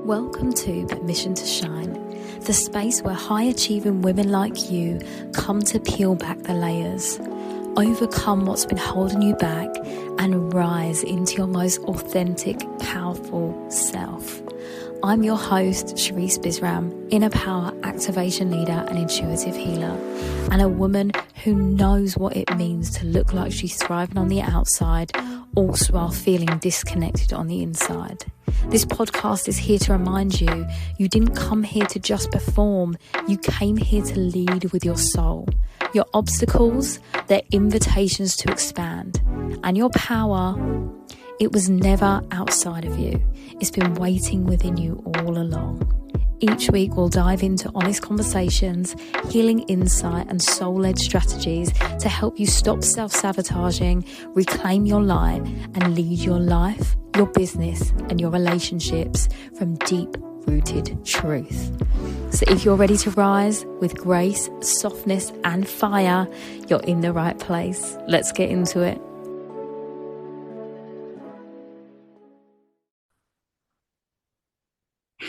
Welcome to Permission to Shine, the space where high-achieving women like you come to peel back the layers, overcome what's been holding you back, and rise into your most authentic, powerful self. I'm your host, Sherisse Inner Power Activation Leader and Intuitive Healer, and a woman who knows what it means to look like she's thriving on the outside, also while feeling disconnected on the inside. This podcast is here to remind you, you didn't come here to just perform, you came here to lead with your soul. Your obstacles, they're invitations to expand. And your power, it was never outside of you. It's been waiting within you all along. Each week we'll dive into honest conversations, healing insight and soul-led strategies to help you stop self-sabotaging, reclaim your light and lead your life, your business and your relationships from deep-rooted truth. So if you're ready to rise with grace, softness and fire, you're in the right place. Let's get into it.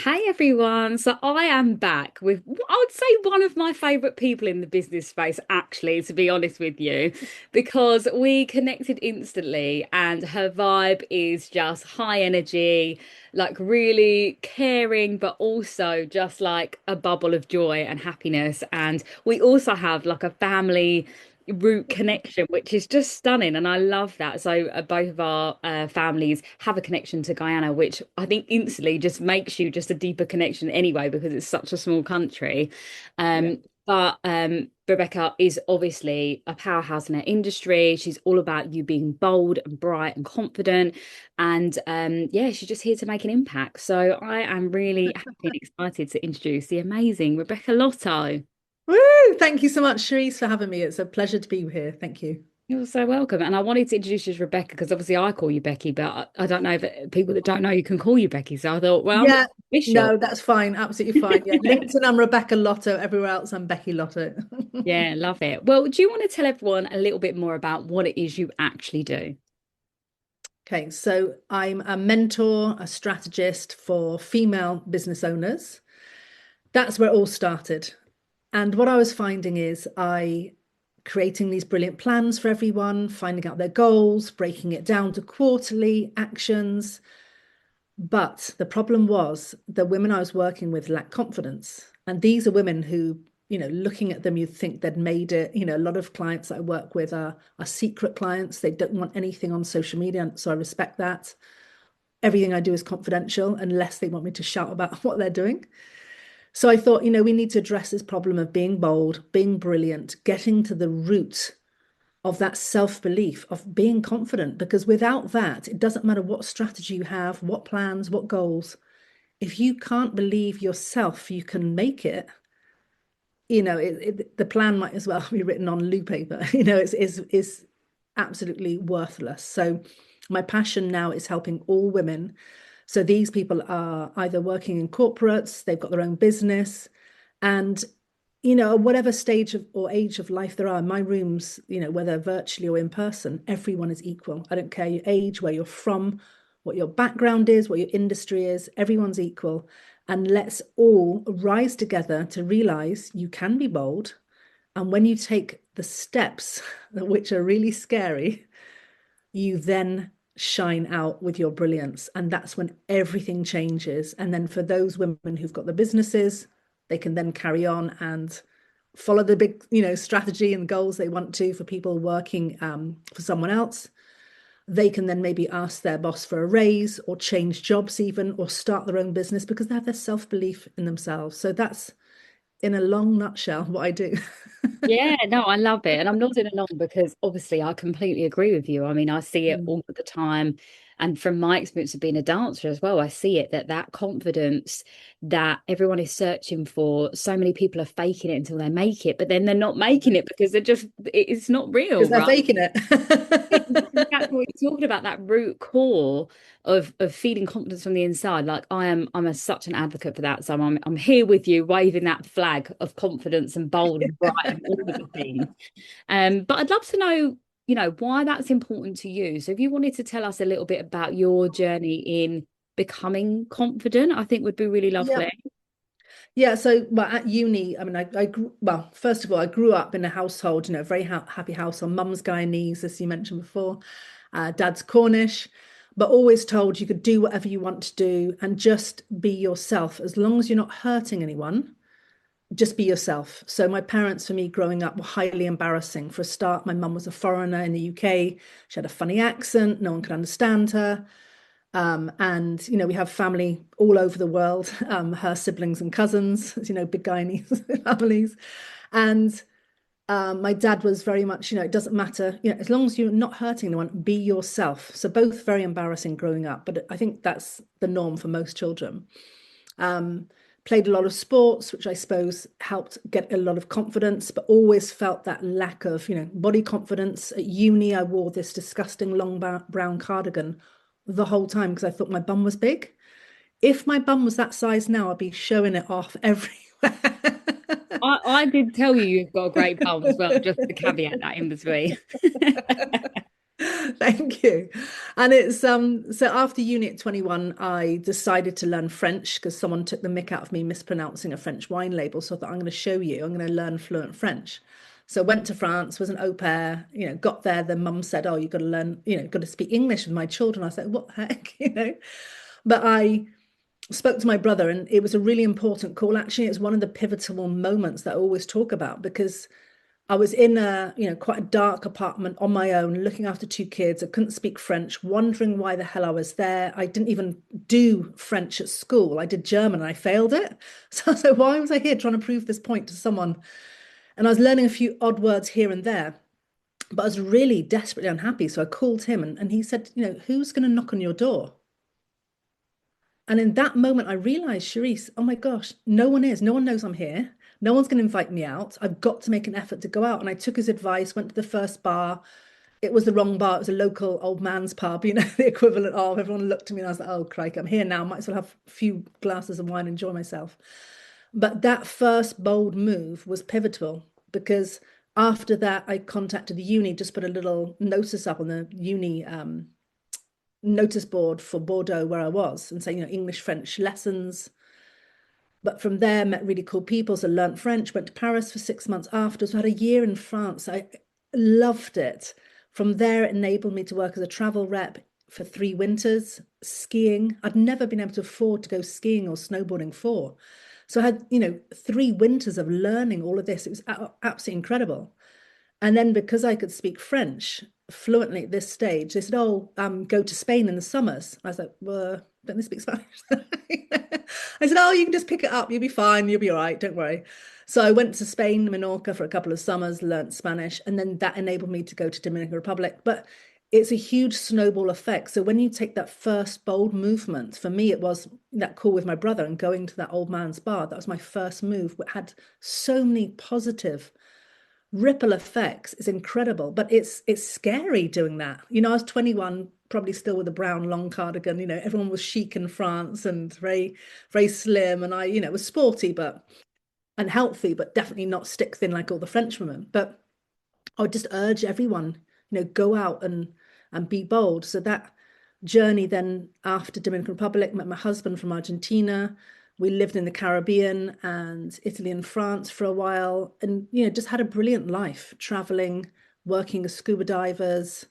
Hey everyone, so I am back with, I would say, one of my favourite people in the business space, actually, to be honest with you, because we connected instantly and her vibe is just high energy, like really caring, but also just like a bubble of joy and happiness. And we also have like a family root connection, which is just stunning, and I love that. So both of our families have a connection to Guyana, which I think instantly just makes you just a deeper connection anyway, because it's such a small country. But Rebecca is obviously a powerhouse in her industry. She's all about you being bold and bright and confident, and she's just here to make an impact. So I am really happy and excited to introduce the amazing Rebecca Lotto. Woo! Thank you so much, Sherisse, for having me. It's a pleasure to be here. Thank you. You're so welcome. And I wanted to introduce you as Rebecca because obviously I call you Becky, but I don't know if people that don't know you can call you Becky. So I thought, well, I'm Yeah, official. no, that's fine. Absolutely fine. Yeah, LinkedIn, I'm Rebecca Lotto. Everywhere else, I'm Becky Lotto. Yeah, love it. Well, do you want to tell everyone a little bit more about what it is you actually do? Okay, so I'm a mentor, a strategist for female business owners. That's where it all started. And what I was finding is I creating these brilliant plans for everyone, finding out their goals, breaking it down to quarterly actions. But the problem was the women I was working with lacked confidence. And these are women who, looking at them, you'd think they'd made it. A lot of clients that I work with are secret clients. They don't want anything on social media. So I respect that. Everything I do is confidential unless they want me to shout about what they're doing. So I thought, we need to address this problem of being bold, being brilliant, getting to the root of that self-belief, of being confident, because without that, it doesn't matter what strategy you have, what plans, what goals. If you can't believe yourself, you can make it, the plan might as well be written on loo paper. It's absolutely worthless. So my passion now is helping all women. So these people are either working in corporates, they've got their own business, and whatever stage of or age of life there are in my rooms, whether virtually or in person, everyone is equal. I don't care your age, where you're from, what your background is, what your industry is, everyone's equal. And let's all rise together to realize you can be bold. And when you take the steps, which are really scary, you then shine out with your brilliance. And that's when everything changes. And then for those women who've got the businesses, they can then carry on and follow the big, strategy and goals they want to. For people working for someone else, they can then maybe ask their boss for a raise or change jobs even, or start their own business because they have their self-belief in themselves. So that's, in a long nutshell, what I do. Yeah, no, I love it. And I'm nodding along because obviously I completely agree with you. I mean, I see it Mm. all the time. And from my experience of being a dancer as well, I see it that confidence that everyone is searching for, so many people are faking it until they make it, but then they're not making it because it's not real, Because they're right? faking That's it. exactly what you're talking about, that root core of feeling confidence from the inside. Like such an advocate for that. So I'm here with you, waving that flag of confidence and bold and bright and all of the things. But I'd love to know, why that's important to you. So if you wanted to tell us a little bit about your journey in becoming confident, I think would be really Yeah. lovely. Yeah, so well at uni, I mean, I grew, well, first of all, I grew up in a household, a very happy household. Mum's Guyanese, as you mentioned before, dad's Cornish, but always told you could do whatever you want to do and just be yourself. As long as you're not hurting anyone, just be yourself. So my parents, for me, growing up, were highly embarrassing. For a start, my mum was a foreigner in the UK. She had a funny accent. No one could understand her. And we have family all over the world, her siblings and cousins, big Guyanese families. And my dad was very much, it doesn't matter, as long as you're not hurting anyone, be yourself. So both very embarrassing growing up, but I think that's the norm for most children. Um, Played a lot of sports, which I suppose helped get a lot of confidence, but always felt that lack of, body confidence. At uni, I wore this disgusting long brown cardigan the whole time because I thought my bum was big. If my bum was that size now, I'd be showing it off everywhere. I did tell you you've got a great bum as well, just to caveat that in between. Thank you. And it's so after uni at 21, I decided to learn French because someone took the mick out of me mispronouncing a French wine label. So I thought, I'm going to show you, I'm going to learn fluent French. So went to France, was an au pair, got there. The mum said, oh, you've got to learn, got to speak English with my children. I was like, what the heck, But I spoke to my brother, and it was a really important call. Actually, it's one of the pivotal moments that I always talk about because I was in a, quite a dark apartment on my own, looking after two kids. I couldn't speak French, wondering why the hell I was there. I didn't even do French at school. I did German and I failed it. So I was like, why was I here trying to prove this point to someone? And I was learning a few odd words here and there, but I was really desperately unhappy. So I called him and he said, who's going to knock on your door? And in that moment, I realized, Sherisse, oh my gosh, no one is. No one knows I'm here. No one's going to invite me out. I've got to make an effort to go out. And I took his advice, went to the first bar. It was the wrong bar. It was a local old man's pub, the equivalent of. Everyone looked at me and I was like, oh, crikey, I'm here now. Might as well have a few glasses of wine and enjoy myself. But that first bold move was pivotal because after that, I contacted the uni, just put a little notice up on the uni notice board for Bordeaux where I was and say, English, French lessons. But from there, met really cool people. So learned French, went to Paris for 6 months after. So I had a year in France. I loved it. From there, it enabled me to work as a travel rep for 3 winters, skiing. I'd never been able to afford to go skiing or snowboarding for. So I had, 3 winters of learning all of this. It was absolutely incredible. And then because I could speak French fluently at this stage, they said, oh, go to Spain in the summers. I was like, well, don't they speak Spanish? I said, oh, you can just pick it up. You'll be fine. You'll be all right. Don't worry. So I went to Spain, Menorca for a couple of summers, learnt Spanish, and then that enabled me to go to Dominican Republic. But it's a huge snowball effect. So when you take that first bold movement, for me, it was that call with my brother and going to that old man's bar. That was my first move. It had so many positive ripple effects. Is incredible, but it's scary doing that. I was 21, probably still with a brown long cardigan. Everyone was chic in France and very, very slim, and I, was sporty but and healthy, but definitely not stick thin like all the French women. But I would just urge everyone, go out and be bold. So that journey then after Dominican Republic, met my husband from Argentina. We lived in the Caribbean and Italy and France for a while, and just had a brilliant life, traveling, working as scuba divers.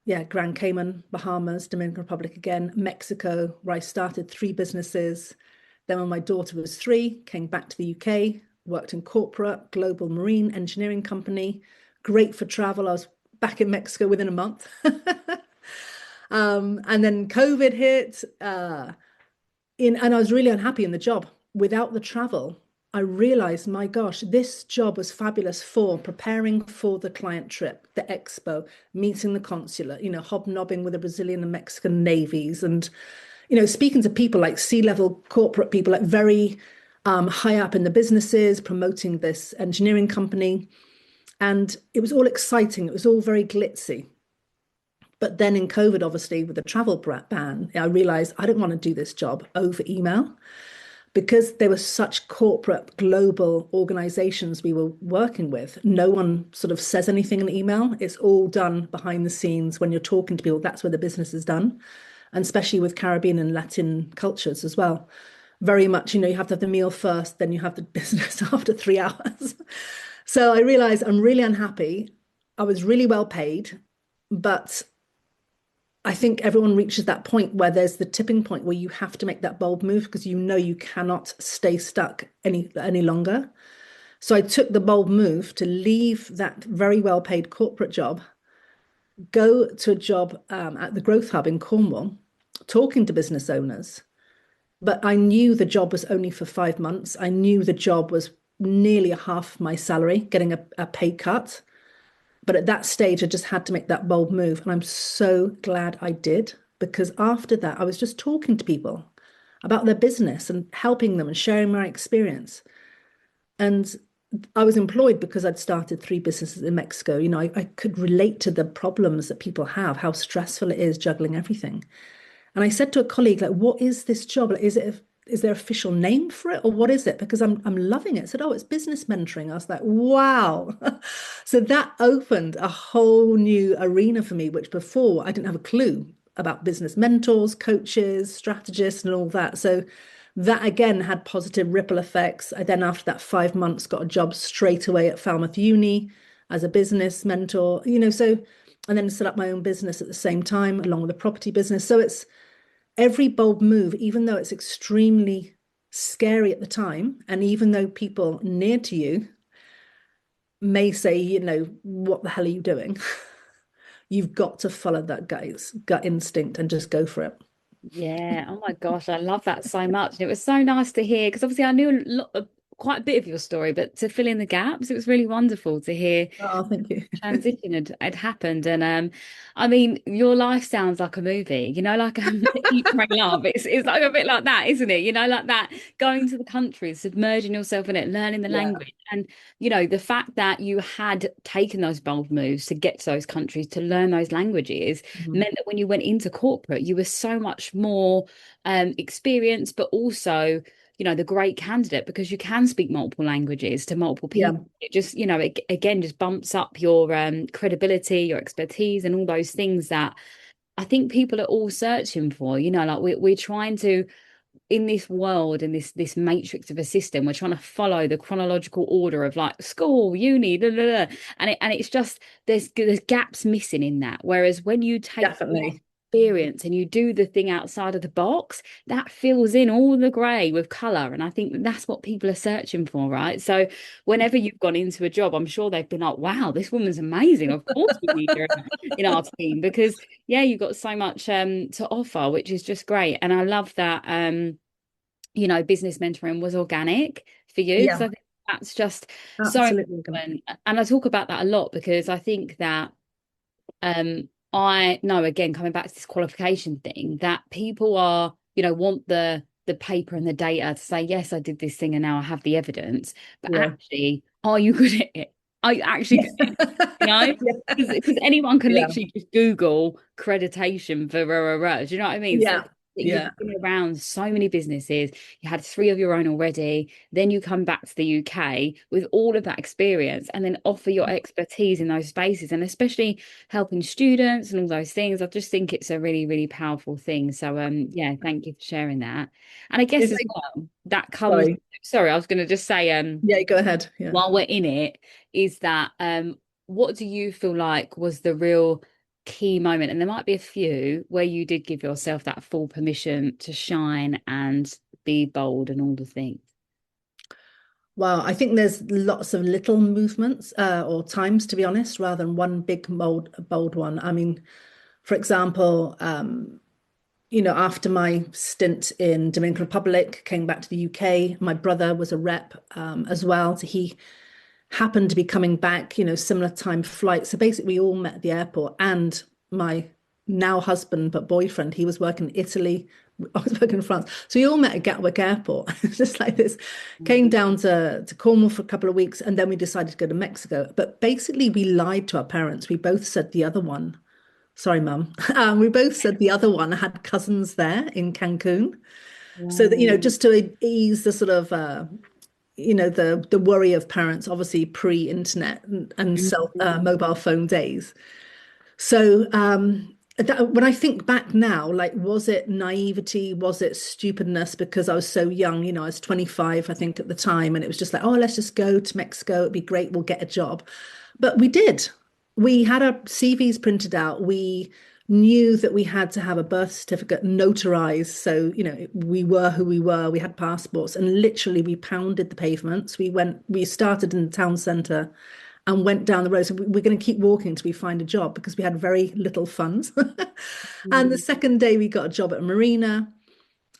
Yeah, Grand Cayman, Bahamas, Dominican Republic again, Mexico, where I started 3 businesses. Then when my daughter was 3, came back to the UK, worked in corporate, global marine engineering company. Great for travel. I was back in Mexico within a month. And then COVID hit. And I was really unhappy in the job. Without the travel, I realized, my gosh, this job was fabulous for preparing for the client trip, the expo, meeting the consulate, hobnobbing with the Brazilian and Mexican navies, and, speaking to people like C-level corporate people, like very high up in the businesses, promoting this engineering company. And it was all exciting. It was all very glitzy. But then in COVID, obviously, with the travel ban, I realized I didn't want to do this job over email because there were such corporate global organizations we were working with. No one sort of says anything in email. It's all done behind the scenes when you're talking to people. That's where the business is done. and especially with Caribbean and Latin cultures as well. Very much, you have to have the meal first, then you have the business after 3 hours. So I realized I'm really unhappy. I was really well paid, but I think everyone reaches that point where there's the tipping point where you have to make that bold move because you cannot stay stuck any longer. So I took the bold move to leave that very well paid corporate job, go to a job at the Growth Hub in Cornwall, talking to business owners. But I knew the job was only for 5 months. I knew the job was nearly half my salary, getting a pay cut. But at that stage, I just had to make that bold move. And I'm so glad I did, because after that, I was just talking to people about their business and helping them and sharing my experience. And I was employed because I'd started 3 businesses in Mexico. I could relate to the problems that people have, how stressful it is juggling everything. And I said to a colleague, like, what is this job? Is there an official name for it, or what is it? Because I'm loving it. I said, oh, it's business mentoring. I was like, wow. So that opened a whole new arena for me, which before I didn't have a clue about business mentors, coaches, strategists, and all that. So that again had positive ripple effects. I then, after that 5 months, got a job straight away at Falmouth Uni as a business mentor, so, and then set up my own business at the same time, along with the property business. So it's every bold move, even though it's extremely scary at the time, and even though people near to you may say, what the hell are you doing? You've got to follow that gut instinct and just go for it. Yeah. Oh my gosh, I love that so much. And it was so nice to hear, because obviously I knew quite a bit of your story, but to fill in the gaps, it was really wonderful to hear. Oh, thank you. Transition had happened. And I mean, your life sounds like a movie, like Eat, Pray, Love. It's like a bit like that, isn't it? Like that, going to the country, submerging yourself in it, learning the language. And the fact that you had taken those bold moves to get to those countries, to learn those languages, meant that when you went into corporate, you were so much more experienced, but also the great candidate, because you can speak multiple languages to multiple people. It just, it again just bumps up your credibility, your expertise, and all those things that I think people are all searching for. Like we're trying to, in this world, in this matrix of a system, we're trying to follow the chronological order of like school, uni, blah, blah, blah. And it's just there's gaps missing in that. Whereas when you take Definitely experience and you do the thing outside of the box, that fills in all the grey with colour. And I think that's what people are searching for, right? So whenever you've gone into a job, I'm sure they've been like, wow, this woman's amazing, of course we need her in our team, because you've got so much to offer, which is just great. And I love that business mentoring was organic for you, because I think that's just absolutely so important. And I talk about that a lot, because I think that I know, again, coming back to this qualification thing, that people are, want the paper and the data to say, yes, I did this thing and now I have the evidence. But actually, are you good at it? Are you actually good at it? Because anyone can literally just Google accreditation for do you know what I mean? So you've been around so many businesses, you had 3 of your own already, then you come back to the UK with all of that experience and then offer your expertise in those spaces, and especially helping students and all those things. I just think it's a really, really powerful thing. So thank you for sharing that. And I guess as well, that comes, sorry, I was going to just say go ahead. While we're in it, is that what do you feel like was the real key moment, and there might be a few, where you did give yourself that full permission to shine and be bold and all the things? Well, I think there's lots of little movements or times, to be honest, rather than one big bold one. I mean, for example, after my stint in Dominican Republic, came back to the UK. My brother was a rep as well, so he happened to be coming back, similar time flight. So basically we all met at the airport, and my now husband, but boyfriend, he was working in Italy. I was working in France. So we all met at Gatwick Airport. It's just like this, came down to Cornwall for a couple of weeks, and then we decided to go to Mexico. But basically we lied to our parents. We both said the other one, sorry, mum. We both said the other one had cousins there in Cancun. So that, just to ease the sort of, the worry of parents, obviously pre-internet and mobile phone days. So When I think back now, like, was it naivety? Was it stupidness because I was so young? You know, I was 25, I think, at the time, and it was just like, oh, let's just go to Mexico. It'd be great. We'll get a job. But we did. We had our CVs printed out. We knew that we had to have a birth certificate notarized. So, you know, we were who we were. We had passports, and literally we pounded the pavements. We started in the town centre and went down the road. So we're going to keep walking until we find a job because we had very little funds. And the Mm. second day we got a job at a marina.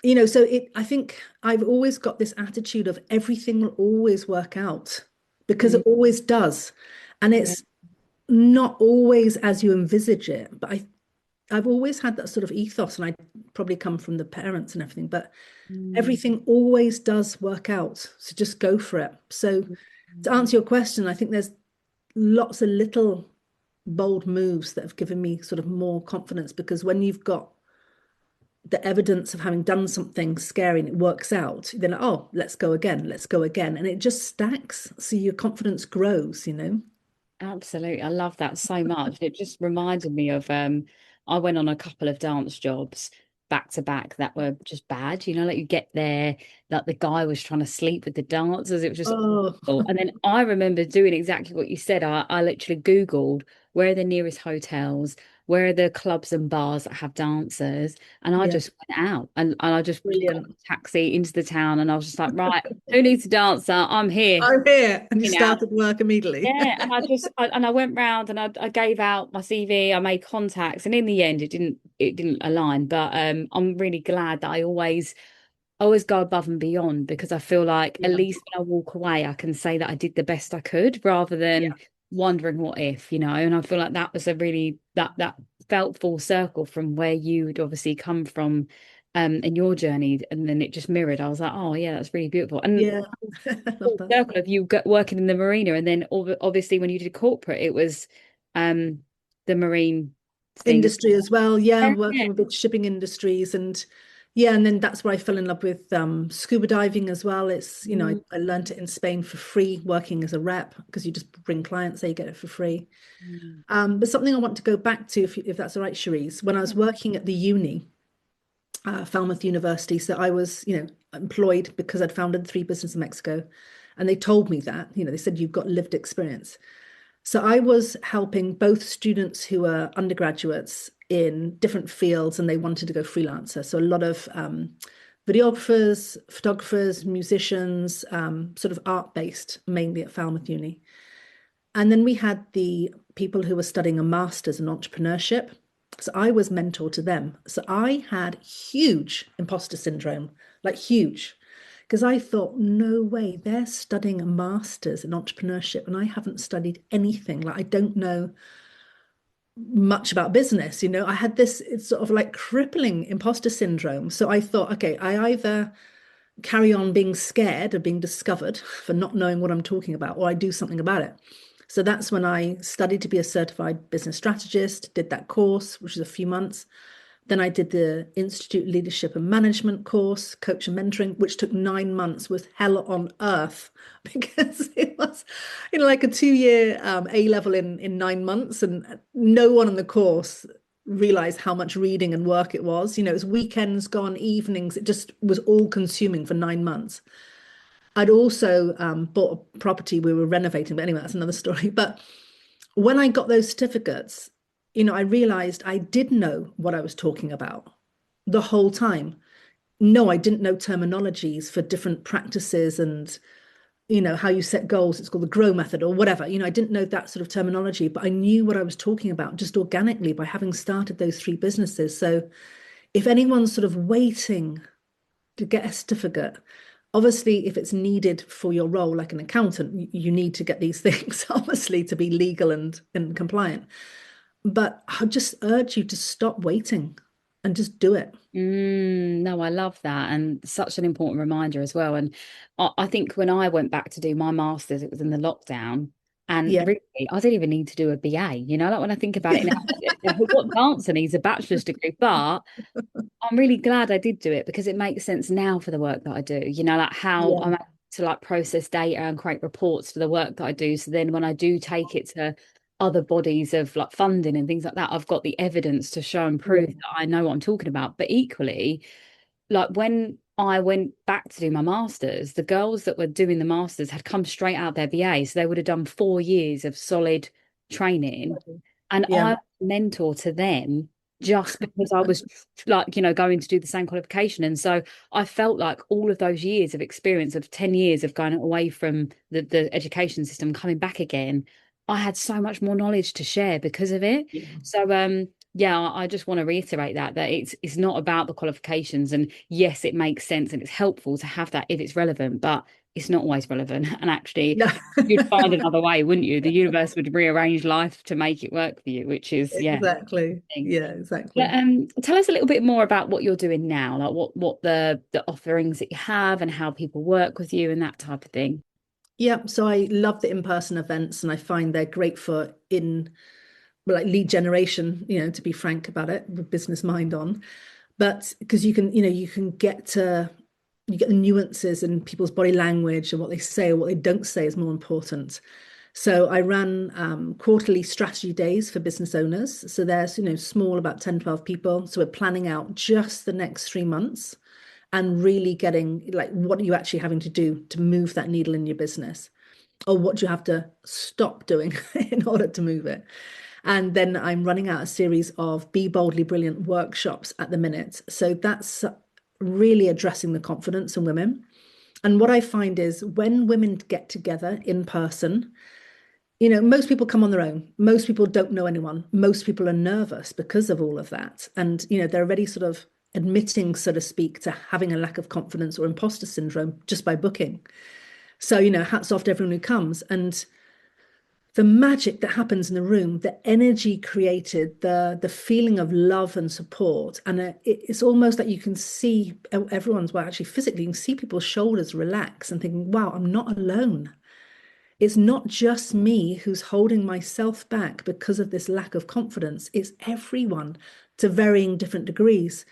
You know, so I think I've always got this attitude of everything will always work out because it Mm. always does. And Yeah. it's not always as you envisage it, but I've always had that sort of ethos, and I probably come from the parents and everything, but Mm. everything always does work out. So just go for it. So to Mm. answer your question, I think there's lots of little bold moves that have given me sort of more confidence, because when you've got the evidence of having done something scary and it works out, then, oh, let's go again, let's go again. And it just stacks. So your confidence grows, you know? Absolutely. I love that so much. It just reminded me of I went on a couple of dance jobs back to back that were just bad. You know, like you get there, like the guy was trying to sleep with the dancers. It was just Oh, awful. And then I remember doing exactly what you said. I literally Googled where are the nearest hotels, where are the clubs and bars that have dancers, and I yeah, just went out and I just got brilliant. a taxi into the town and I was just like, right, who needs a dancer? I'm here. I'm here. And you You know. started work immediately. Yeah, and I went round and I gave out my CV, I made contacts, and in the end it didn't align. But I'm really glad that I always go above and beyond, because I feel like at Yeah, least when I walk away, I can say that I did the best I could rather yeah, than wondering what if, you know. And I feel like that was a really that felt full circle from where you would obviously come from in your journey, and then it just mirrored. I was like, oh yeah, that's really beautiful. And yeah. I love full that. circle of you working in the marina, and then obviously when you did corporate, it was um the marine thing. Industry as well. Yeah, Yeah. working with big shipping industries, and yeah, and then that's where I fell in love with scuba diving as well. It's, you know, Mm, I learned it in Spain for free working as a rep, because you just bring clients, so you get it for free. mm, But something I want to go back to, if that's all right, Cherise, when I was yeah. working at the uni, Falmouth University, so I was, you know, employed because I'd founded three businesses in Mexico, and they told me that, you know, they said you've got lived experience. So I was helping both students who were undergraduates in different fields and they wanted to go freelancer. So a lot of videographers, photographers, musicians, sort of art-based, mainly at Falmouth Uni. And then we had the people who were studying a master's in entrepreneurship. So I was mentor to them. So I had huge imposter syndrome, like huge, because I thought, no way, they're studying a master's in entrepreneurship and I haven't studied anything. Like, I don't know much about business. You know, I had this, it's sort of like crippling imposter syndrome. So I thought, okay, I either carry on being scared of being discovered for not knowing what I'm talking about, or I do something about it. So that's when I studied to be a certified business strategist, did that course, which was a few months. Then I did the Institute Leadership and Management course, coach and mentoring, which took 9 months, was hell on earth because it was, you know, like a 2 year A level in 9 months, and no one on the course realized how much reading and work it was. You know, it was weekends gone, evenings. It just was all consuming for 9 months. I'd also bought a property we were renovating, but anyway, that's another story. But when I got those certificates, you know, I realized I did know what I was talking about the whole time. No, I didn't know terminologies for different practices and, you know, how you set goals. It's called the GROW method or whatever. You know, I didn't know that sort of terminology, but I knew what I was talking about just organically by having started those three businesses. So if anyone's sort of waiting to get a certificate, obviously, if it's needed for your role, like an accountant, you need to get these things, obviously, to be legal and compliant. But I just urge you to stop waiting and just do it. No, I love that, and such an important reminder as well. And I think when I went back to do my master's, it was in the lockdown, and Yeah. really, I didn't even need to do a BA. You know, like when I think about it now, what dancer needs a bachelor's degree? But I'm really glad I did do it because it makes sense now for the work that I do. You know, like how I'm Yeah. able to like process data and create reports for the work that I do. So then when I do take it to other bodies of like funding and things like that, I've got the evidence to show and prove Yeah. that I know what I'm talking about. But equally, like when I went back to do my masters, the girls that were doing the masters had come straight out their BA, so they would have done 4 years of solid training, and I Yeah. was a mentor to them just because I was like, going to do the same qualification. And so I felt like all of those years of experience of 10 years of going away from the education system, coming back again, I had so much more knowledge to share because of it. Yeah. So yeah, I just want to reiterate that it's not about the qualifications. And yes, it makes sense and it's helpful to have that if it's relevant, but it's not always relevant. And actually, No. you'd find another way, wouldn't you? The universe would rearrange life to make it work for you, which is, yeah. Exactly. Thing. Yeah, But, exactly. tell us a little bit more about what you're doing now, like what the offerings that you have and how people work with you and that type of thing. Yeah, so I love the in-person events and I find they're great for in well, like lead generation, to be frank about it, with business mind on. But because you can you get the nuances in people's body language and what they say or what they don't say is more important. So I ran quarterly strategy days for business owners. So there's, small, about 10, 12 people. So we're planning out just the next 3 months and really getting like, what are you actually having to do to move that needle in your business? Or what do you have to stop doing in order to move it? And then I'm running out a series of Be Boldly Brilliant workshops at the minute. So that's really addressing the confidence in women. And what I find is when women get together in person, most people come on their own. Most people don't know anyone. Most people are nervous because of all of that. And, they're already sort of admitting, so to speak, to having a lack of confidence or imposter syndrome just by booking. So, hats off to everyone who comes. And the magic that happens in the room, the energy created, the feeling of love and support, and it's almost like you can see everyone's, well, actually physically, you can see people's shoulders relax and thinking, wow, I'm not alone. It's not just me who's holding myself back because of this lack of confidence. It's everyone to varying different degrees.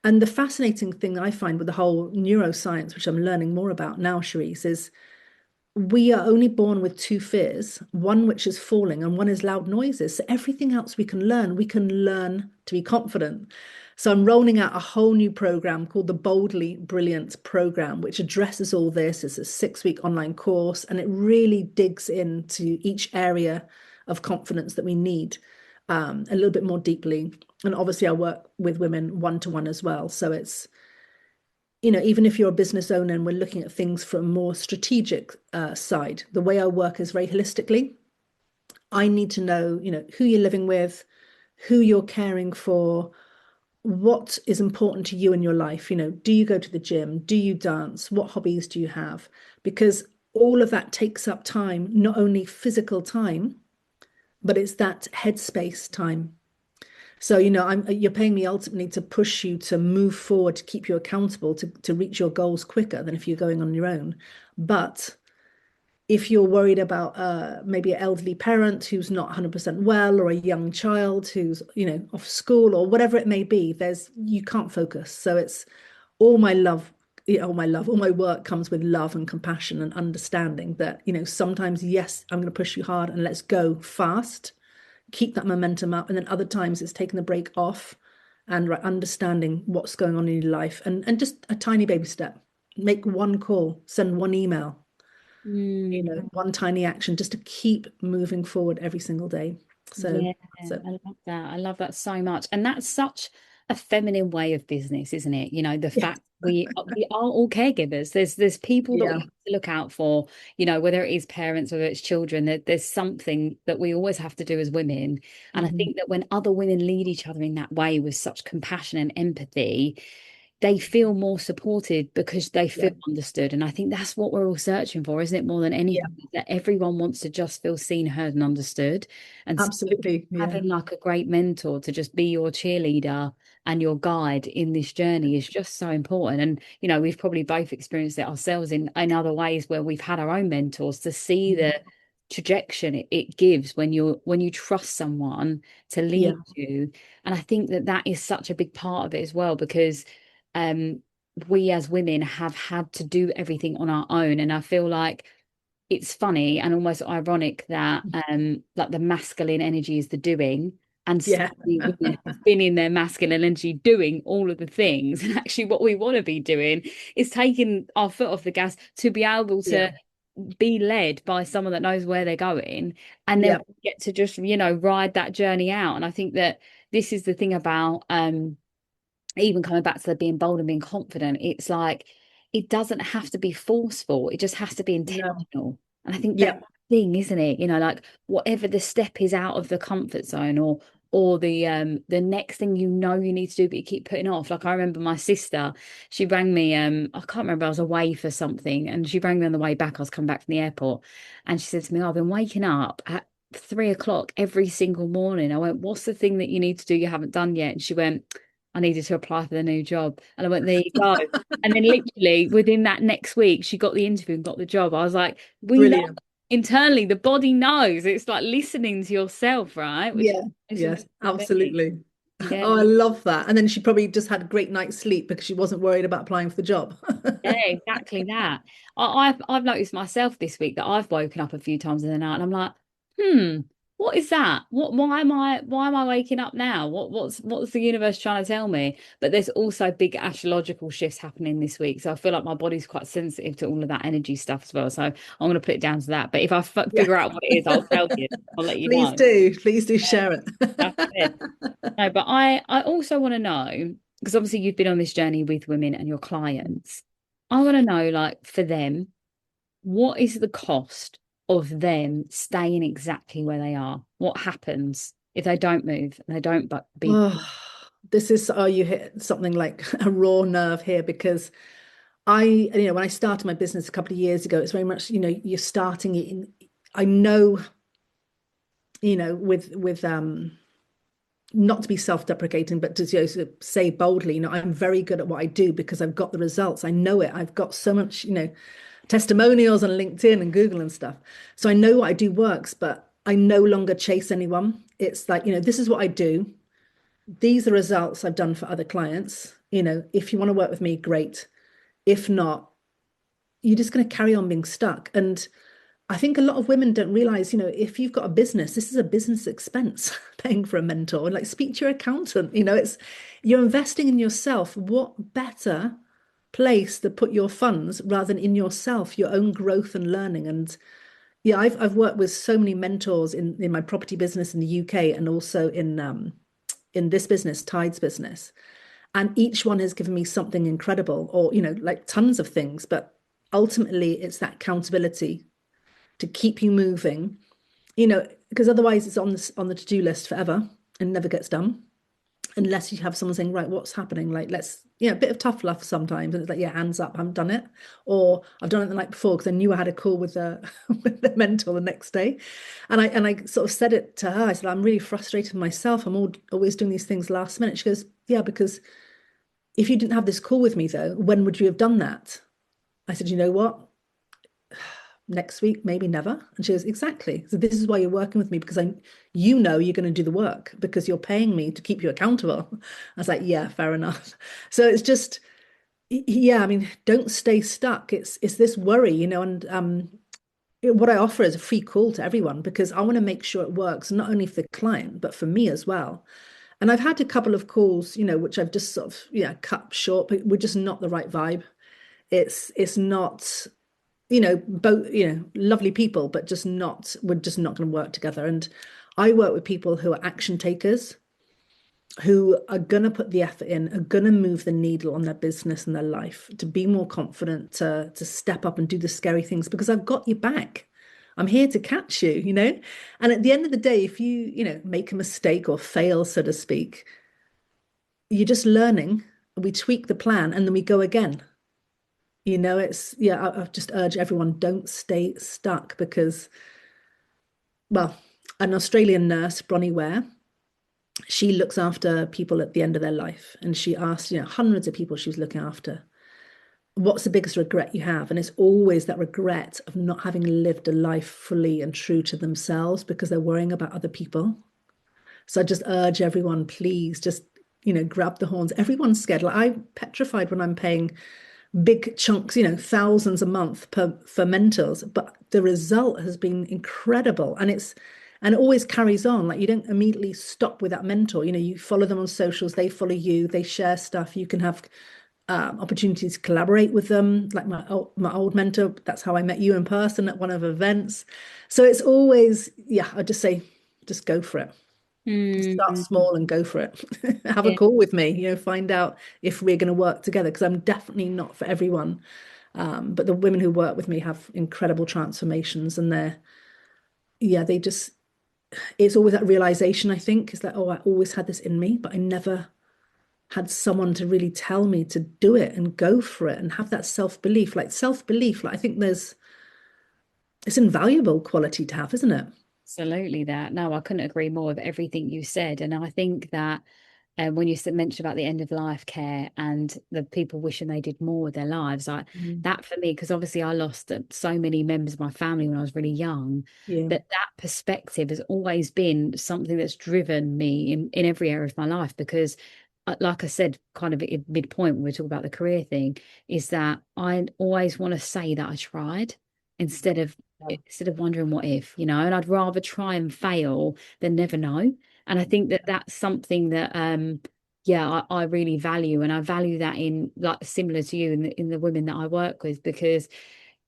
And the fascinating thing I find with the whole neuroscience, which I'm learning more about now, Sherisse, is we are only born with two fears, one which is falling and one is loud noises. So everything else we can learn to be confident. So I'm rolling out a whole new program called the Boldly Brilliant program, which addresses all this. It's a 6-week online course, and it really digs into each area of confidence that we need a little bit more deeply. And obviously I work with women one-to-one as well. So it's even if you're a business owner and we're looking at things from a more strategic side, the way I work is very holistically. I need to know, who you're living with, who you're caring for, what is important to you in your life. Do you go to the gym? Do you dance? What hobbies do you have? Because all of that takes up time, not only physical time, but it's that headspace time. So, you're paying me ultimately to push you to move forward, to keep you accountable, to reach your goals quicker than if you're going on your own. But if you're worried about maybe an elderly parent who's not 100% well, or a young child who's, off school or whatever it may be, you can't focus. So it's all my love, all my work comes with love and compassion and understanding that, sometimes, yes, I'm going to push you hard and let's go fast, keep that momentum up. And then other times it's taking the break off and understanding what's going on in your life and just a tiny baby step. Make one call, send one email, Mm. one tiny action just to keep moving forward every single day. So, Yeah, so I love that. I love that so much. And that's such a feminine way of business, isn't it? The yeah, fact we are all caregivers. There's people that we yeah, have to look out for, whether it is parents, whether it's children, that there's something that we always have to do as women. And I mhm, think that when other women lead each other in that way with such compassion and empathy, they feel more supported because they yeah, feel understood. And I think that's what we're all searching for, isn't it? More than yeah, anything, that everyone wants to just feel seen, heard, and understood. And so absolutely. Yeah, having like a great mentor to just be your cheerleader and your guide in this journey is just so important. And we've probably both experienced it ourselves in other ways where we've had our own mentors to see mhm, the trajectory it gives when you trust someone to yeah, lead you. And I think that is such a big part of it as well, because um we as women have had to do everything on our own. And I feel like it's funny and almost ironic that like the masculine energy is the doing, and so Yeah. many women have been in their masculine energy doing all of the things. And actually what we want to be doing is taking our foot off the gas to be able Yeah. to be led by someone that knows where they're going, and then Yeah. we get to just, ride that journey out. And I think that this is the thing about even coming back to the being bold and being confident, it's like it doesn't have to be forceful. It just has to be No. intentional. And I think Yeah. that thing, isn't it? Like whatever the step is out of the comfort zone, or the next thing you need to do, but you keep putting off. Like I remember my sister, she rang me, I can't remember, I was away for something, and she rang me on the way back. I was coming back from the airport, and she said to me, "Oh, I've been waking up at 3 o'clock every single morning." I went, "What's the thing that you need to do you haven't done yet?" And she went, "I needed to apply for the new job." And I went, "There you go." And then literally within that next week, she got the interview and got the job. I was like, we know Brilliant. internally, the body knows. It's like listening to yourself, right? Which Yeah. is the Yes, most important thing. absolutely. Yeah. Oh, I love that. And then she probably just had a great night's sleep because she wasn't worried about applying for the job. Yeah, exactly that. I've noticed myself this week that I've woken up a few times in the night and I'm like, hmm, what is that? Why am I waking up now? What's the universe trying to tell me? But there's also big astrological shifts happening this week. So I feel like my body's quite sensitive to all of that energy stuff as well. So I'm going to put it down to that. But if I Yeah. figure out what it is, I'll tell you. I'll let you Please know. do. Please do Yeah, share it. that's it. No, but I also want to know, because obviously you've been on this journey with women and your clients. I want to know, like, for them, what is the cost of them staying exactly where they are? What happens if they don't move and they don't but be? Oh, this is, oh, you hit something like a raw nerve here because when I started my business a couple of years ago, it's very much, you're starting it in, I know, with not to be self-deprecating, but to, say boldly, I'm very good at what I do because I've got the results. I know it. I've got so much, testimonials on LinkedIn and Google and stuff. So I know what I do works, but I no longer chase anyone. It's like, this is what I do. These are results I've done for other clients. If you want to work with me, great. If not, you're just going to carry on being stuck. And I think a lot of women don't realize, if you've got a business, this is a business expense, paying for a mentor. And like, speak to your accountant. You're investing in yourself. What better place to put your funds rather than in yourself, your own growth and learning? And yeah, I've worked with so many mentors in my property business in the UK and also in this business, Tides business. And each one has given me something incredible, or, like tons of things. But ultimately, it's that accountability to keep you moving, because otherwise it's on the to-do list forever and never gets done unless you have someone saying, right, what's happening? Like, let's, a bit of tough love sometimes. And it's like, yeah, hands up, I haven't done it. Or I've done it the night before because I knew I had a call with the with the mentor the next day. And I sort of said it to her. I said, I'm really frustrated with myself. I'm always doing these things last minute. She goes, yeah, because if you didn't have this call with me though, when would you have done that? I said, you know what? Next week, maybe never. And she goes, exactly. So this is why you're working with me, because you're going to do the work because you're paying me to keep you accountable. I was like, yeah, fair enough. So it's just, yeah, I mean, don't stay stuck. It's this worry, and what I offer is a free call to everyone because I want to make sure it works, not only for the client, but for me as well. And I've had a couple of calls, which I've just sort of, cut short, but we're just not the right vibe. It's not, both, lovely people, but we're just not going to work together. And I work with people who are action takers, who are going to put the effort in, are going to move the needle on their business and their life, to be more confident, to step up and do the scary things because I've got your back. I'm here to catch you, And at the end of the day, if you, make a mistake or fail, so to speak, you're just learning. We tweak the plan and then we go again. It's, yeah, I just urge everyone, don't stay stuck because, well, an Australian nurse, Bronnie Ware, she looks after people at the end of their life. And she asked, hundreds of people she was looking after, what's the biggest regret you have? And it's always that regret of not having lived a life fully and true to themselves because they're worrying about other people. So I just urge everyone, please just, grab the horns. Everyone's scared. Like, I'm petrified when I'm paying big chunks, thousands a month for mentors, but the result has been incredible. And it always carries on. Like you don't immediately stop with that mentor. You follow them on socials, they follow you, they share stuff. You can have opportunities to collaborate with them. Like my old mentor, that's how I met you in person at one of the events. So it's always, yeah, I just say, just go for it. Start Mm. small and go for it. Have a Yeah. call with me, find out if we're going to work together because I'm definitely not for everyone. But the women who work with me have incredible transformations and yeah, it's always that realization, I think, is that, oh, I always had this in me, but I never had someone to really tell me to do it and go for it and have that self-belief. Like I think it's invaluable quality to have, isn't it? Absolutely that. No, I couldn't agree more with everything you said. And I think that when you mentioned about the end of life care and the people wishing they did more with their lives, like Mm. that for me, because obviously I lost so many members of my family when I was really young, Yeah. that perspective has always been something that's driven me in every area of my life. Because, like I said, kind of at midpoint when we talk about the career thing, is that I always want to say that I tried instead of Yeah. wondering what if, and I'd rather try and fail than never know. And I think that that's something that yeah, I really value, and I value that in, like, similar to you, in the women that I work with, because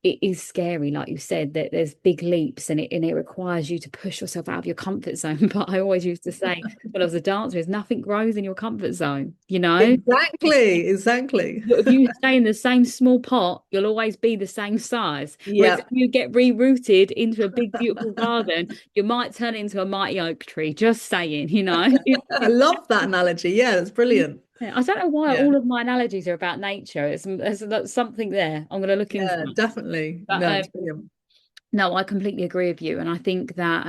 it is scary, like you said, that there's big leaps, and it requires you to push yourself out of your comfort zone. But I always used to say when I was a dancer, is nothing grows in your comfort zone, Exactly, exactly. if you stay in the same small pot, you'll always be the same size. Whereas Yeah. if you get rerouted into a big, beautiful garden, you might turn into a mighty oak tree. Just saying. I love that analogy. Yeah, that's brilliant. I don't know why Yeah. all of my analogies are about nature. There's something there. I'm going to look into Yeah, that. definitely. But No, it's brilliant. no, I completely agree with you. And I think that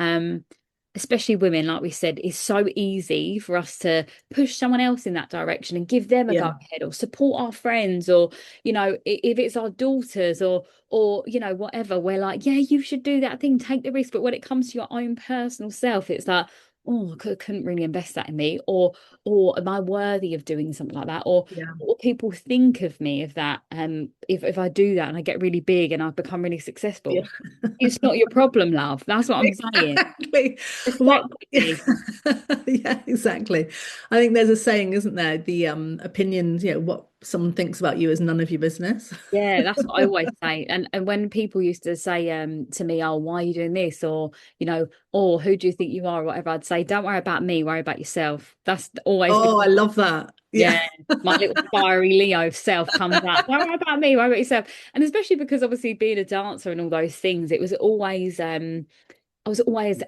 especially women, like we said, is so easy for us to push someone else in that direction and give them a go Yeah. ahead, or support our friends, or if it's our daughters, or whatever, we're like, yeah, you should do that thing, take the risk. But when it comes to your own personal self, it's like, oh, couldn't really invest that in me, or am I worthy of doing something like that, or Yeah. what people think of me, of that, if I do that and I get really big and I become really Yeah. successful. It's not your problem, love. That's what I'm saying. Exactly. What? Respectfully. Yeah, exactly. I think there's a saying, isn't there? The opinions, what someone thinks about you is none of your business. Yeah, that's what I always say. And when people used to say to me, oh, why are you doing this? Or, or who do you think you are? Or whatever, I'd say, don't worry about me, worry about yourself. That's always the, Oh, I love that. yeah, Yeah. my little fiery Leo self comes out. Don't worry about me, worry about yourself. And especially because obviously being a dancer and all those things, it was always I was always,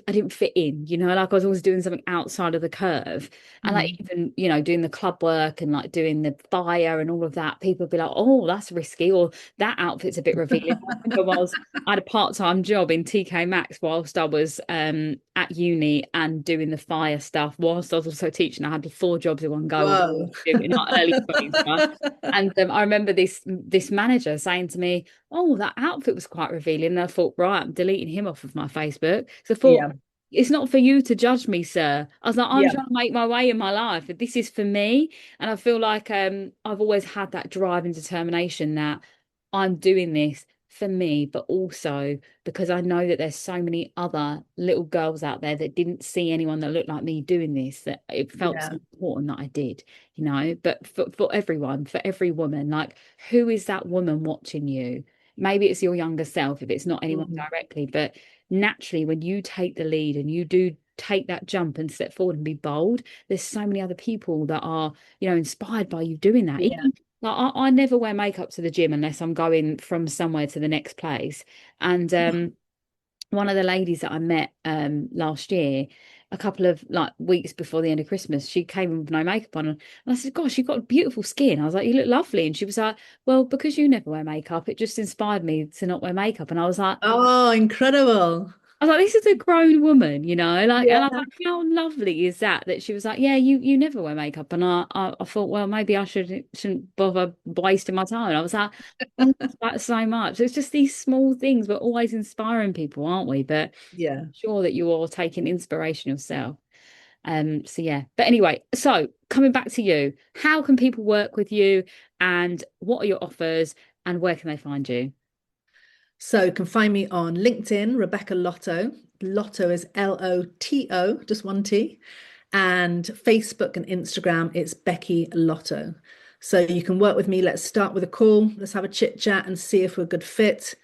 I didn't fit in, like I was always doing something outside of the curve. And like Mm. even, doing the club work and like doing the fire and all of that, people would be like, oh, that's risky, or that outfit's a bit revealing. I remember I had a part-time job in TK Maxx whilst I was at uni and doing the fire stuff, whilst I was also teaching. I had 4 jobs in one go, Whoa. in our early 20s. And I remember this manager saying to me, oh, that outfit was quite revealing. And I thought, right, I'm deleting him off of my Facebook. So I thought, Yeah. it's not for you to judge me, sir. I was like, I'm Yeah. trying to make my way in my life. This is for me. And I feel like I've always had that drive and determination that I'm doing this for me, but also because I know that there's so many other little girls out there that didn't see anyone that looked like me doing this, that it felt so Yeah. important that I did. But for everyone, for every woman, like, who is that woman watching you? Maybe it's your younger self if it's not anyone Mm. directly, but naturally, when you take the lead and you do take that jump and step forward and be bold, there's so many other people that are, inspired by you doing that. Yeah. Even like I never wear makeup to the gym unless I'm going from somewhere to the next place. And one of the ladies that I met last year, a couple of like weeks before the end of Christmas, she came in with no makeup on, and I said, gosh, you've got beautiful skin. I was like, you look lovely. And she was like, well, because you never wear makeup, it just inspired me to not wear makeup. And Oh, incredible. I was like, this is a grown woman, like, and I was Yeah. like, how lovely is that she was like, yeah, you never wear makeup. And I thought, well, maybe I shouldn't bother wasting my time. I was like, I love that so much. It's just these small things, but always inspiring people, aren't we? But Yeah. I'm sure that you're all taking inspiration yourself. So yeah, but anyway, so coming back to you, how can people work with you, and what are your offers, and where can they find you? So you can find me on LinkedIn, Rebecca Lotto. Lotto is Lotto, just one T. And Facebook and Instagram, it's Becky Lotto. So you can work with me. Let's start with a call. Let's have a chit chat and see if we're a good fit.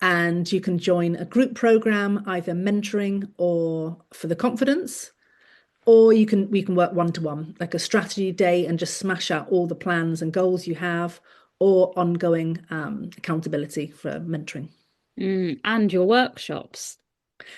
And you can join a group program, either mentoring or for the confidence, or we can work one-to-one, like a strategy day, and just smash out all the plans and goals you have, or ongoing accountability for mentoring. And your workshops.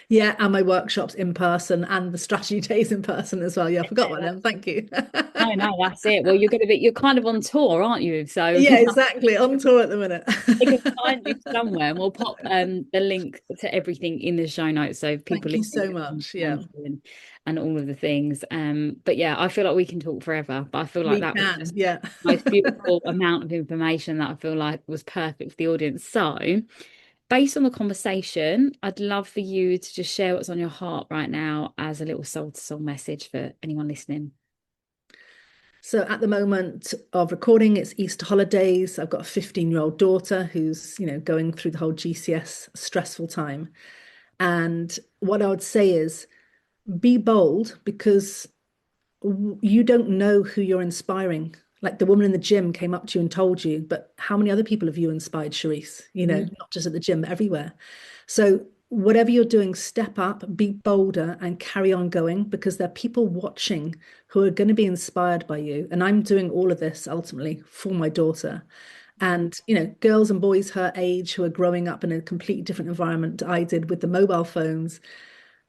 Yeah, and my workshops in person, and the strategy days in person as well. Yeah, I forgot one of them. Thank you. No, that's it. Well, you're kind of on tour, aren't you? So Yeah, exactly. On tour at the minute. they can find you somewhere, and we'll pop the link to everything in the show notes, so people Thank you listening so can much. Yeah, find you, and all of the things. But yeah, I feel like we can talk forever, but I feel like we that was can. just Yeah. the most beautiful amount of information that I feel like was perfect for the audience. So based on the conversation, I'd love for you to just share what's on your heart right now as a little soul to soul message for anyone listening. So at the moment of recording, it's Easter holidays. I've got a 15-year-old daughter who's, going through the whole GCS stressful time. And what I would say is be bold, because you don't know who you're inspiring. Like the woman in the gym came up to you and told you, but how many other people have you inspired, Sherisse? Not just at the gym, but everywhere. So whatever you're doing, step up, be bolder, and carry on going, because there are people watching who are going to be inspired by you. And I'm doing all of this ultimately for my daughter. And, girls and boys her age who are growing up in a completely different environment I did with the mobile phones.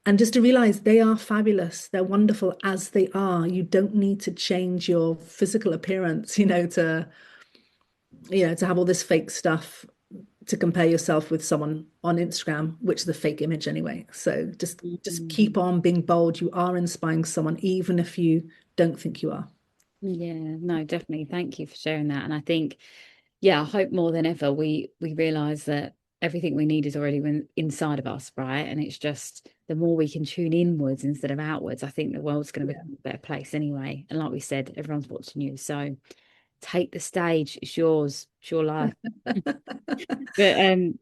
And just to realize they are fabulous. They're wonderful as they are. You don't need to change your physical appearance, to have all this fake stuff to compare yourself with someone on Instagram, which is a fake image anyway. So just keep on being bold. You are inspiring someone, even if you don't think you are. Yeah, no, definitely. Thank you for sharing that. And I think, yeah, I hope more than ever we realize that everything we need is already inside of us, right? And it's just the more we can tune inwards instead of outwards, I think the world's going to become a better place anyway. And like we said, everyone's watching you. So take the stage. It's yours. It's your life. But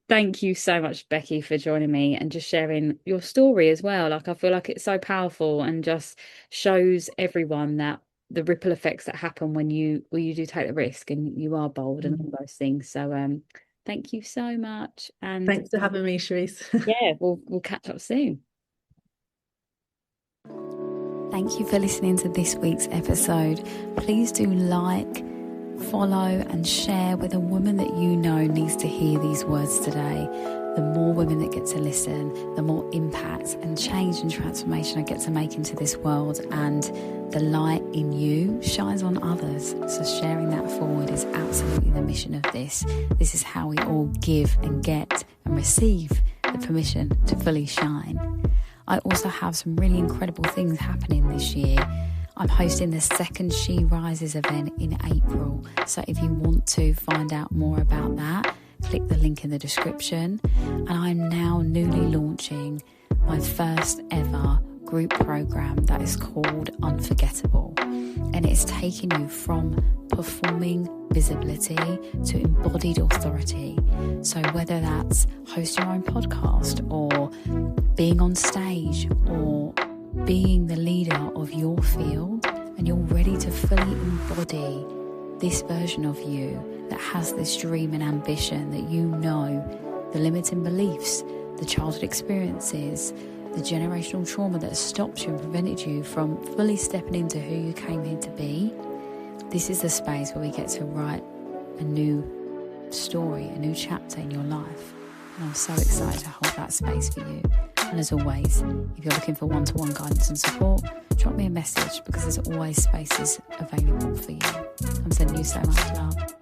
thank you so much, Becky, for joining me and just sharing your story as well. Like, I feel like it's so powerful and just shows everyone that the ripple effects that happen when you do take the risk and you are bold and all those things. So thank you so much. And thanks for having me, Sherisse. Yeah, we'll catch up soon. Thank you for listening to this week's episode. Please do like, follow and share with a woman that you know needs to hear these words today. The more women that get to listen, the more impact and change and transformation I get to make into this world, and the light in you shines on others. So sharing that forward is absolutely the mission of this. This is how we all give and get and receive the permission to fully shine. I also have some really incredible things happening this year. I'm hosting the second She Rises event in April. So if you want to find out more about that, click the link in the description. And I'm now newly launching my first ever group program that is called Unforgettable. And it's taking you from performing visibility to embodied authority. So whether that's hosting your own podcast or being on stage or being the leader of your field, and you're ready to fully embody this version of you that has this dream and ambition, that you know the limiting beliefs, the childhood experiences, the generational trauma that has stopped you and prevented you from fully stepping into who you came here to be. This is the space where we get to write a new story, a new chapter in your life. And I'm so excited to hold that space for you. And as always, if you're looking for one-to-one guidance and support, drop me a message, because there's always spaces available for you. I'm sending you so much love.